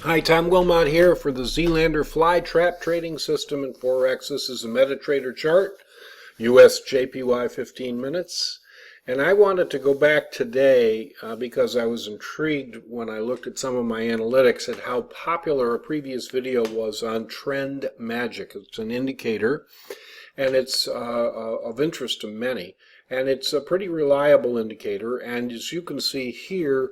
Hi, Tom Wilmot here for the Zealander Fly Trap Trading System in Forex. This is a MetaTrader chart, US JPY 15 minutes. And I wanted to go back today because I was intrigued when I looked at some of my analytics at how popular a previous video was on TrendMagic. It's an indicator, and it's of interest to many. And it's a pretty reliable indicator, and as you can see here,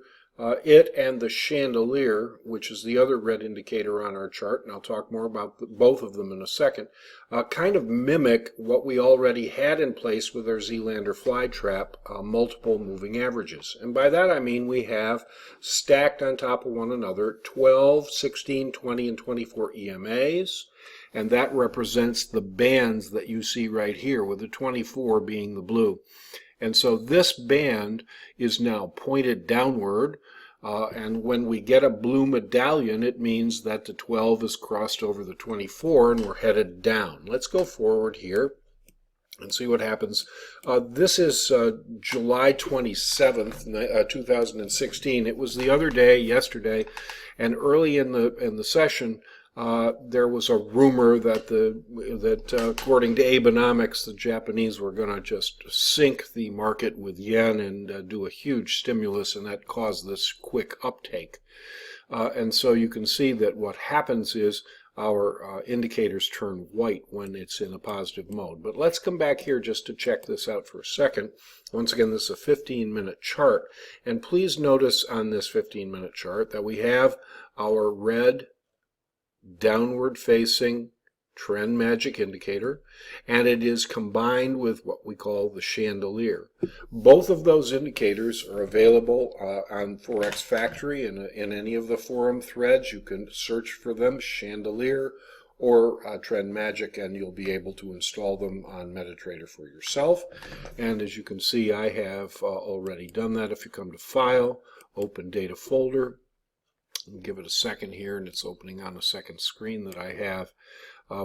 it and the chandelier, which is the other red indicator on our chart, and I'll talk more about both of them in a second, kind of mimic what we already had in place with our Zealander fly trap, multiple moving averages. And by that I mean we have stacked on top of one another 12, 16, 20, and 24 EMAs, and that represents the bands that you see right here, with the 24 being the blue. And so this band is now pointed downward, and when we get a blue medallion, it means that the 12 is crossed over the 24 and we're headed down. Let's go forward here and see what happens. This is July 27th, 2016. It was the other day, yesterday, and early in the session, there was a rumor that according to Abenomics, the Japanese were going to just sink the market with yen and do a huge stimulus, and that caused this quick uptake. And so you can see that what happens is our indicators turn white when it's in a positive mode. But let's come back here just to check this out for a second. Once again, this is a 15-minute chart, and please notice on this 15-minute chart that we have our red downward facing TrendMagic indicator, and it is combined with what we call the chandelier. Both of those indicators are available on Forex Factory in any of the forum threads. You can search for them, chandelier or TrendMagic, and you'll be able to install them on MetaTrader for yourself. And as you can see, I have already done that. If you come to File, Open Data Folder, give it a second here, and it's opening on a second screen that I have.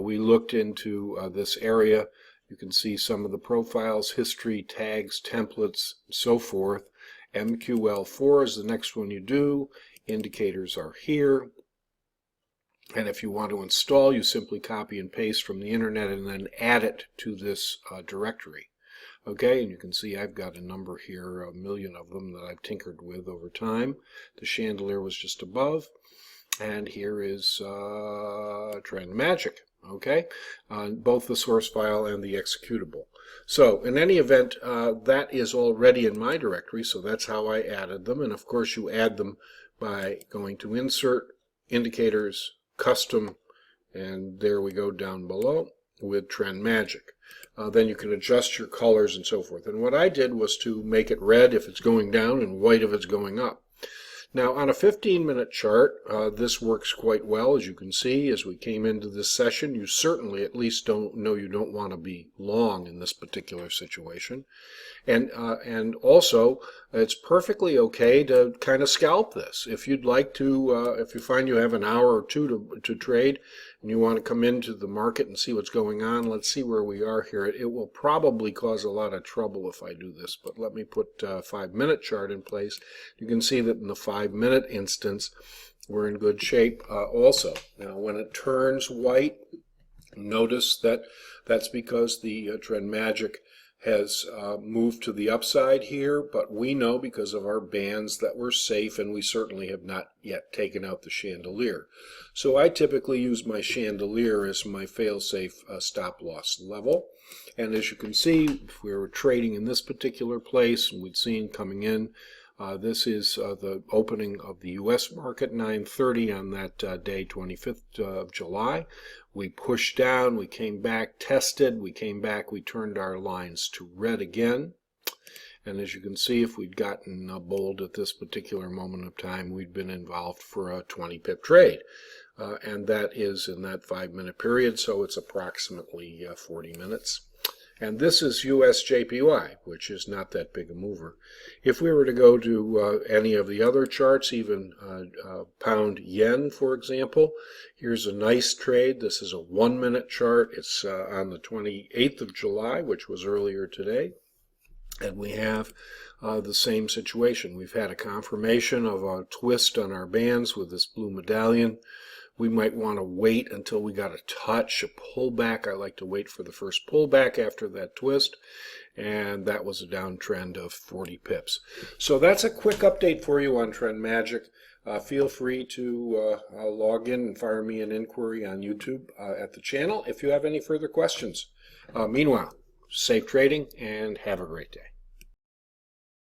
We looked into this area. You can see some of the profiles, history, tags, templates, and so forth. MQL4 is the next one you do. Indicators are here. And if you want to install, you simply copy and paste from the internet and then add it to this directory. Okay, and you can see I've got a number here, 1 million of them that I've tinkered with over time. The chandelier was just above, and here is TrendMagic, okay, both the source file and the executable. So in any event, that is already in my directory, so that's how I added them. And of course you add them by going to Insert, Indicators, Custom, and there we go down below with TrendMagic. Then you can adjust your colors and so forth. And what I did was to make it red if it's going down and white if it's going up. Now on a 15-minute chart, this works quite well. As you can see, as we came into this session, you certainly at least don't want to be long in this particular situation. And also, it's perfectly okay to kind of scalp this. If you'd like to, if you find you have an hour or two to trade, and you want to come into the market and see what's going on, let's see where we are here. It will probably cause a lot of trouble if I do this, but let me put a 5-minute chart in place. You can see that in the 5-minute instance, we're in good shape also. Now, when it turns white, notice that that's because the TrendMagic has moved to the upside here, but we know because of our bands that we're safe, and we certainly have not yet taken out the chandelier. So I typically use my chandelier as my fail-safe stop loss level. And as you can see, if we were trading in this particular place, and we'd seen coming in, this is the opening of the U.S. market, 9:30 on that day, 25th of July. We pushed down, we came back, tested, we came back, we turned our lines to red again. And as you can see, if we'd gotten bold at this particular moment of time, we'd been involved for a 20-pip trade. And that is in that 5-minute period, so it's approximately 40 minutes. And this is US JPY, which is not that big a mover. If we were to go to any of the other charts, even pound yen, for example, here's a nice trade. This is a 1-minute chart. It's on the 28th of July, which was earlier today. And we have the same situation. We've had a confirmation of a twist on our bands with this blue medallion. We might want to wait until we got a touch, a pullback. I like to wait for the first pullback after that twist, and that was a downtrend of 40 pips. So that's a quick update for you on Trend Magic. Feel free to log in and fire me an inquiry on YouTube at the channel if you have any further questions. Meanwhile, safe trading and have a great day.